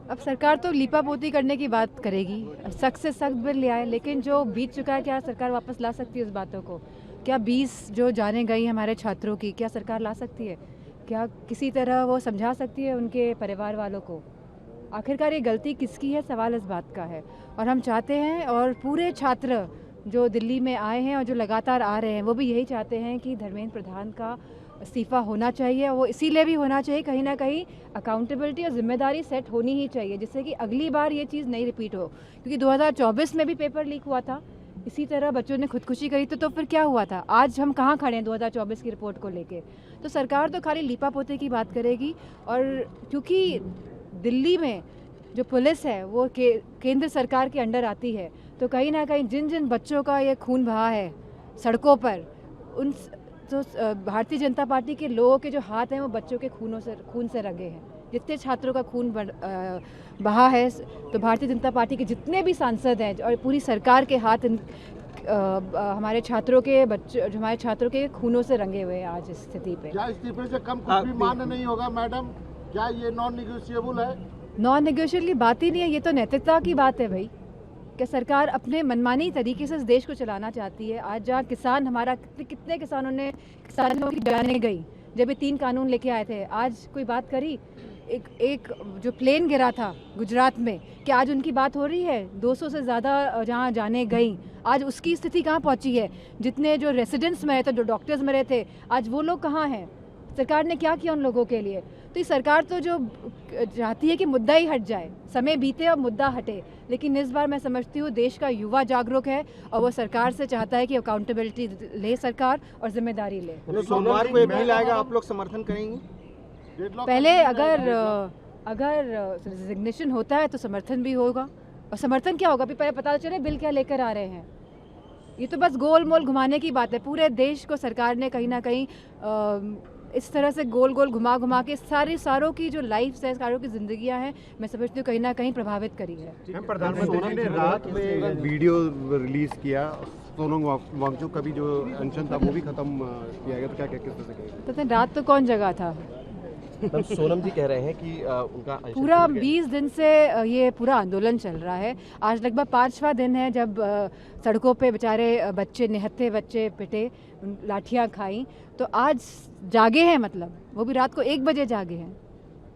अब सरकार तो लीपापोती करने की बात करेगी, सख्त से सख्त बिल ले आए, लेकिन जो बीत चुका है क्या सरकार वापस ला सकती है उस बातों को? क्या 20 जो जाने गई हमारे छात्रों की, क्या सरकार ला सकती है? क्या किसी तरह वो समझा सकती है उनके परिवार वालों को? आखिरकार ये गलती किसकी है, सवाल इस बात का है। और हम चाहते हैं, और पूरे छात्र जो दिल्ली में आए हैं और जो लगातार आ रहे हैं, वो भी यही चाहते हैं कि धर्मेंद्र प्रधान का इस्तीफ़ा होना चाहिए। वो इसीलिए भी होना चाहिए, कहीं ना कहीं अकाउंटेबिलिटी और जिम्मेदारी सेट होनी ही चाहिए, जिससे कि अगली बार ये चीज़ नहीं रिपीट हो। क्योंकि 2024 में भी पेपर लीक हुआ था, इसी तरह बच्चों ने खुदकुशी करी, तो फिर क्या हुआ था? आज हम कहाँ खड़े हैं 2024 की रिपोर्ट को लेके? तो सरकार तो खाली लीपापोते की बात करेगी। और क्योंकि दिल्ली में जो पुलिस है वो केंद्र सरकार के अंडर आती है, तो कहीं ना कहीं जिन जिन बच्चों का ये खून बहा है सड़कों पर, उन तो भारतीय जनता पार्टी के लोगों के जो हाथ हैं वो बच्चों के खून से रंगे हैं। जितने छात्रों का खून बहा है, तो भारतीय जनता पार्टी के जितने भी सांसद हैं और पूरी सरकार के हाथ हमारे छात्रों के खूनों से रंगे हुए हैं आज इस स्थिति पे। क्या इस्तीफे से कम कुछ भी मान्य नहीं होगा मैडम? क्या ये नॉन निगोशिएबल है? नॉन नेगोशिएबल की बात ही नहीं है, ये तो नैतिकता की बात है भाई। क्या सरकार अपने मनमानी तरीके से इस देश को चलाना चाहती है? आज जहाँ किसान हमारा कितने किसानों की जानें गई जब ये 3 कानून लेके आए थे, आज कोई बात करी? एक जो प्लेन गिरा था गुजरात में, क्या आज उनकी बात हो रही है? 200 से ज़्यादा जहाँ जाने गई, आज उसकी स्थिति कहाँ पहुँची है? जितने जो रेसिडेंट्स मरे थे, जो डॉक्टर्स मरे थे, आज वो लोग कहाँ हैं? सरकार ने क्या किया उन लोगों के लिए? तो ये सरकार तो जो चाहती है कि मुद्दा ही हट जाए, समय बीते और मुद्दा हटे। लेकिन इस बार मैं समझती हूँ देश का युवा जागरूक है और वो सरकार से चाहता है कि अकाउंटेबिलिटी ले सरकार और जिम्मेदारी ले। सोमवार को एक बिल आएगा, आप लोग समर्थन करेंगी? पहले अगर रिजिग्नेशन होता है तो समर्थन भी होगा। और समर्थन क्या होगा, अभी पहले पता चले बिल क्या लेकर आ रहे हैं। ये तो बस गोल मोल घुमाने की बात है। पूरे देश को सरकार ने कहीं ना कहीं इस तरह से गोल गोल घुमा के सारों की जो लाइफ है, सारों की जिंदगियां हैं, मैं समझती हूँ कहीं ना कहीं प्रभावित करी है। प्रधानमंत्री ने रात में वीडियो रिलीज किया, सोनम वांगचुक का भी जो अनशन था वो भी खत्म किया गया, तो क्या किस तरह से कहेंगे? तो रात तो कौन जगह था? सोनम जी कह रहे हैं कि उनका पूरा 20 दिन से ये पूरा आंदोलन चल रहा है। आज लगभग 5वां दिन है जब सड़कों पे बेचारे बच्चे, निहत्थे बच्चे पिटे, लाठियां खाई। तो आज जागे हैं, मतलब वो भी रात को 1 बजे जागे हैं।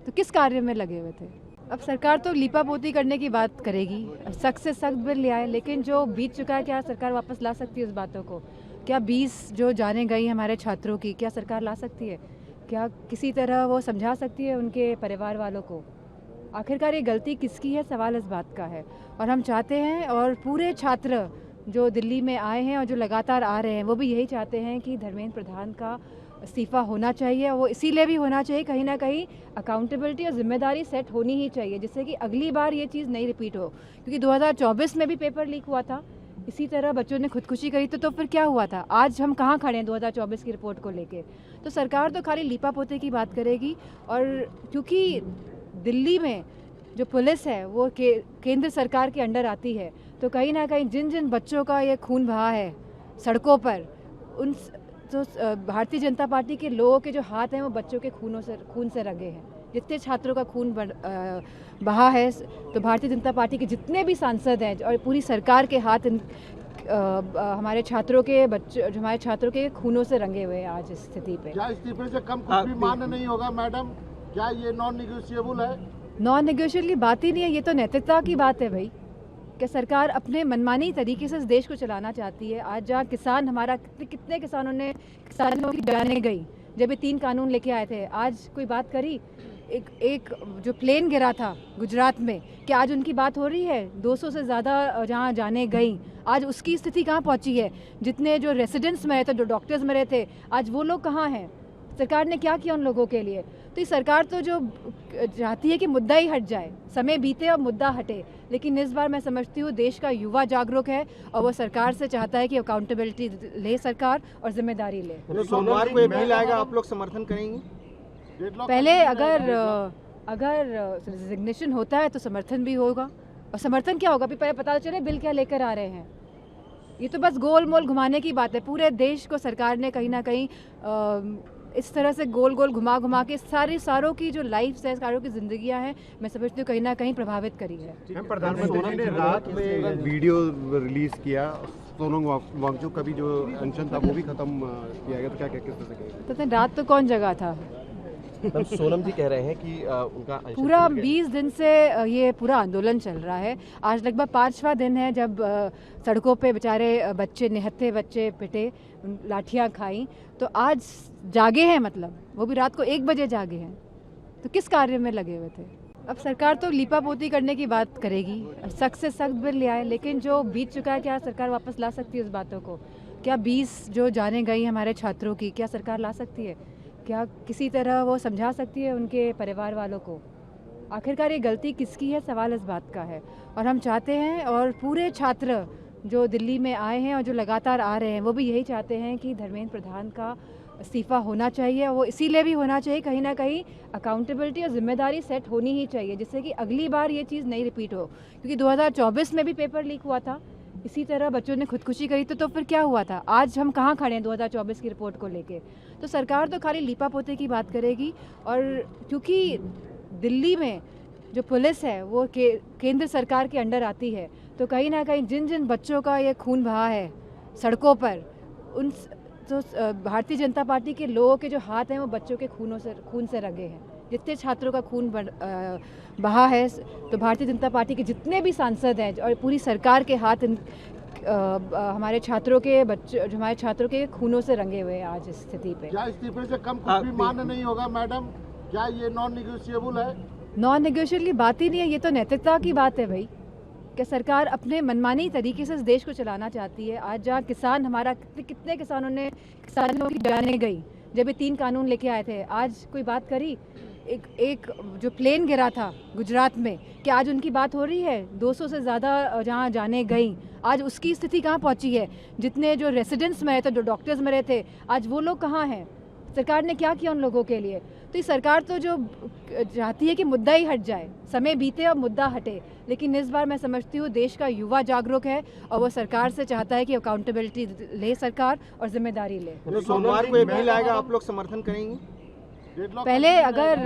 तो किस कार्य में लगे हुए थे? अब सरकार तो लीपापोती करने की बात करेगी, सख्त से सख्त बिल ले आए, लेकिन जो बीत चुका है क्या सरकार वापस ला सकती है उस बातों को? क्या 20 जो जाने गई हमारे छात्रों की, क्या सरकार ला सकती है? क्या किसी तरह वो समझा सकती है उनके परिवार वालों को? आखिरकार ये गलती किसकी है, सवाल इस बात का है। और हम चाहते हैं, और पूरे छात्र जो दिल्ली में आए हैं और जो लगातार आ रहे हैं, वो भी यही चाहते हैं कि धर्मेंद्र प्रधान का इस्तीफ़ा होना चाहिए। वो इसीलिए भी होना चाहिए, कहीं ना कहीं अकाउंटेबिलिटी और जिम्मेदारी सेट होनी ही चाहिए, जिससे कि अगली बार ये चीज़ नहीं रिपीट हो। क्योंकि 2024 में भी पेपर लीक हुआ था, इसी तरह बच्चों ने खुदकुशी करी, तो फिर क्या हुआ था? आज हम कहाँ खड़े हैं 2024 की रिपोर्ट को लेके? तो सरकार तो खाली लीपापोते की बात करेगी। और क्योंकि दिल्ली में जो पुलिस है वो केंद्र सरकार के अंडर आती है, तो कहीं ना कहीं जिन जिन बच्चों का ये खून बहा है सड़कों पर, उन तो भारतीय जनता पार्टी के लोगों के जो हाथ हैं वो बच्चों के खून से रंगे हैं। जितने छात्रों का खून बहा है, तो भारतीय जनता पार्टी के जितने भी सांसद हैं और पूरी सरकार के हाथ हमारे छात्रों के खूनों से रंगे हुए हैं आज इस स्थिति पे। क्या इस्तीफे से कम कुछ भी मान्य नहीं होगा मैडम? क्या ये नॉन निगोशिएबल है? नॉन नेगोशिएबल की बात ही नहीं है, ये तो नैतिकता की बात है भाई। क्या सरकार अपने मनमानी तरीके से इस देश को चलाना चाहती है? आज जहाँ किसान हमारा कितने किसानों की जानें गई जब ये 3 कानून लेके आए थे, आज कोई बात करी? एक जो प्लेन गिरा था गुजरात में, क्या आज उनकी बात हो रही है? 200 से ज़्यादा जहाँ जाने गई, आज उसकी स्थिति कहाँ पहुँची है? जितने जो रेसिडेंट्स मरे थे, जो डॉक्टर्स मरे थे, आज वो लोग कहाँ हैं? सरकार ने क्या किया उन लोगों के लिए? तो ये सरकार तो जो चाहती है कि मुद्दा ही हट जाए, समय बीते और मुद्दा हटे। लेकिन इस बार मैं समझती हूँ देश का युवा जागरूक है और वो सरकार से चाहता है कि अकाउंटेबिलिटी ले सरकार और जिम्मेदारी ले। सोमवार को एक बिल आएगा, आप लोग समर्थन करेंगी? पहले अगर रिजिग्नेशन होता है तो समर्थन भी होगा। और समर्थन क्या होगा, अभी पहले पता चले बिल क्या लेकर आ रहे हैं। ये तो बस गोल मोल घुमाने की बात है। पूरे देश को सरकार ने कहीं ना कहीं इस तरह से गोल गोल घुमा घुमा के सारों की जो लाइफ है, सारों की जिंदगियां हैं, मैं समझती हूँ कहीं ना कहीं प्रभावित करी है। मैम, प्रधानमंत्री जी ने रात में वीडियो रिलीज किया, सोनम वांगचुक का भी जो अनशन था वो भी खत्म किया गया, तो क्या किस तरह से कहेंगे? तो रात तो कौन जगह था? मैम, सोनम जी कह रहे हैं कि उनका अनशन पूरा टूट गया। 20 दिन से ये पूरा आंदोलन चल रहा है। आज लगभग 5वां दिन है जब सड़कों पे बेचारे बच्चे, निहत्थे बच्चे पिटे, लाठियां खाई। तो आज जागे हैं, मतलब वो भी रात को 1 बजे जागे हैं। तो किस कार्य में लगे हुए थे? अब सरकार तो लीपापोती करने की बात करेगी, सख्त से सख्त बिल ले आए, लेकिन जो बीत चुका है क्या सरकार वापस ला सकती है उस बातों को? क्या 20 जो जाने गई हमारे छात्रों की, क्या सरकार ला सकती है? क्या किसी तरह वो समझा सकती है उनके परिवार वालों को? आखिरकार ये गलती किसकी है, सवाल इस बात का है। और हम चाहते हैं, और पूरे छात्र जो दिल्ली में आए हैं और जो लगातार आ रहे हैं, वो भी यही चाहते हैं कि धर्मेंद्र प्रधान का इस्तीफ़ा होना चाहिए। वो इसीलिए भी होना चाहिए, कहीं ना कहीं अकाउंटेबिलिटी और जिम्मेदारी सेट होनी ही चाहिए, जिससे कि अगली बार ये चीज़ नहीं रिपीट हो। क्योंकि 2024 में भी पेपर लीक हुआ था, इसी तरह बच्चों ने खुदकुशी करी तो फिर क्या हुआ था? आज हम कहाँ खड़े हैं 2024 की रिपोर्ट को लेके? तो सरकार तो खाली लीपापोती की बात करेगी। और क्योंकि दिल्ली में जो पुलिस है वो केंद्र सरकार के अंडर आती है, तो कहीं ना कहीं जिन जिन बच्चों का ये खून बहा है सड़कों पर, उन तो भारतीय जनता पार्टी के लोगों के जो हाथ हैं वो बच्चों के खून से रंगे हैं। जितने छात्रों का खून बहा है, तो भारतीय जनता पार्टी के जितने भी सांसद हैं और पूरी सरकार के हाथ हमारे छात्रों के हमारे छात्रों के खूनों से रंगे हुए हैं आज इस स्थिति पे। क्या इस्तीफे से कम कुछ भी मान्य नहीं होगा मैडम? क्या ये नॉन निगोशिएबल है? नॉन नेगोशिएबल की बात ही नहीं है, ये तो नैतिकता की बात है भाई। कि सरकार अपने मनमानी तरीके से इस देश को चलाना चाहती है। आज जहाँ किसान, हमारा कितने किसानों की जानें गई जब ये 3 कानून लेके आए थे, आज कोई बात करी? एक जो प्लेन गिरा था गुजरात में, कि आज उनकी बात हो रही है? 200 से ज़्यादा जहाँ जाने गई, आज उसकी स्थिति कहाँ पहुँची है? जितने जो रेसिडेंट्स मरे थे, जो डॉक्टर्स मरे थे, आज वो लोग कहाँ हैं? सरकार ने क्या किया उन लोगों के लिए? तो ये सरकार तो जो चाहती है कि मुद्दा ही हट जाए, समय बीते और मुद्दा हटे। लेकिन इस बार मैं समझती हूँ देश का युवा जागरूक है और वो सरकार से चाहता है कि अकाउंटेबिलिटी ले सरकार और जिम्मेदारी ले। तो सोमवार को एक बिल आएगा, आप लोग समर्थन करेंगे? पहले अगर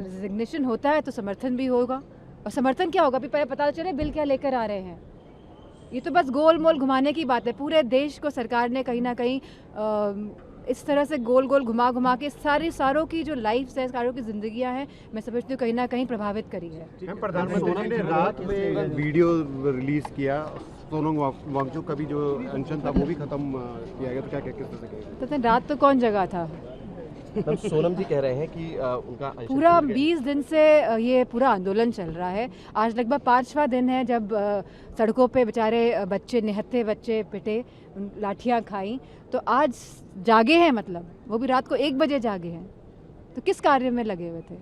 रिजिग्नेशन होता है तो समर्थन भी होगा। और समर्थन क्या होगा, अभी पहले पता चले बिल क्या लेकर आ रहे हैं। ये तो बस गोल मोल घुमाने की बात है। पूरे देश को सरकार ने कहीं ना कहीं इस तरह से गोल गोल घुमा घुमा के सारों की जो लाइफ है, सारों की जिंदगियां हैं, मैं समझती हूँ कहीं ना कहीं प्रभावित करी है। मैम, प्रधानमंत्री जी ने रात में वीडियो रिलीज किया, सोनम वांगचुक का भी जो अनशन था वो भी खत्म किया गया, तो क्या किस तरह से कहेंगे? तो रात तो कौन जगह था? मैम, सोनम जी कह रहे हैं कि उनका अनशन पूरा टूट गया। 20 दिन से ये पूरा आंदोलन चल रहा है। आज लगभग 5वां दिन है जब सड़कों पे बेचारे बच्चे, निहत्थे बच्चे पिटे, लाठियां खाई। तो आज जागे हैं, मतलब वो भी रात को 1 बजे जागे हैं। तो किस कार्य में लगे हुए थे?